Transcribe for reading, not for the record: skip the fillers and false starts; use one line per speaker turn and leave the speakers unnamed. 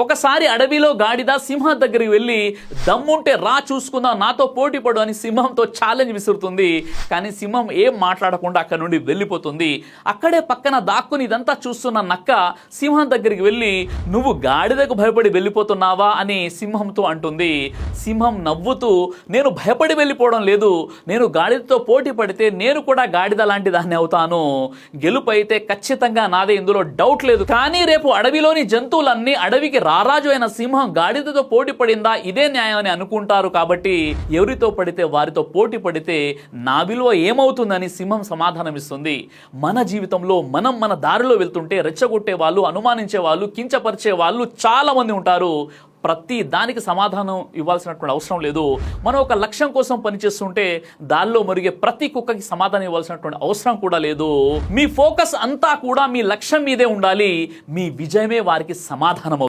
ఒకసారి అడవిలో గాడిద సింహం దగ్గరికి వెళ్ళి దమ్ముంటే రా చూసుకుందాం నాతో పోటీ పడు అని సింహంతో ఛాలెంజ్ విసురుతుంది. కానీ సింహం ఏం మాట్లాడకుండా అక్కడ నుండి వెళ్ళిపోతుంది. అక్కడే పక్కన దాక్కుని ఇదంతా చూస్తున్న నక్క సింహం దగ్గరికి వెళ్ళి నువ్వు గాడిదకు భయపడి వెళ్ళిపోతున్నావా అని సింహంతో అంటుంది. సింహం నవ్వుతూ నేను భయపడి వెళ్ళిపోవడం లేదు, నేను గాడిదతో పోటీ పడితే నేను కూడా గాడిద లాంటి దాన్ని అవుతాను, గెలుపు అయితే ఖచ్చితంగా నాదే, ఇందులో డౌట్ లేదు. కానీ రేపు అడవిలోని జంతువులన్నీ అడవికి రారాజు అయిన సింహం గాడిదతో పోటీ పడిందా ఇదే న్యాయం అని అనుకుంటారు. కాబట్టి ఎవరితో పడితే వారితో పోటీ పడితే నా విలువ ఏమవుతుందని సింహం సమాధానం ఇస్తుంది. మన జీవితంలో మనం మన దారిలో వెళ్తుంటే రెచ్చగొట్టే వాళ్ళు, అనుమానించే వాళ్ళు, కించపరిచే వాళ్ళు చాలా మంది ఉంటారు. ప్రతి దానికి సమాధానం ఇవ్వాల్సినటువంటి అవసరం లేదు. మనం ఒక లక్ష్యం కోసం పనిచేస్తుంటే దానిలో మురిగే ప్రతి కుక్కకి సమాధానం ఇవ్వాల్సినటువంటి అవసరం కూడా లేదు. మీ ఫోకస్ అంతా కూడా మీ లక్ష్యం మీదే ఉండాలి. మీ విజయమే వారికి సమాధానం.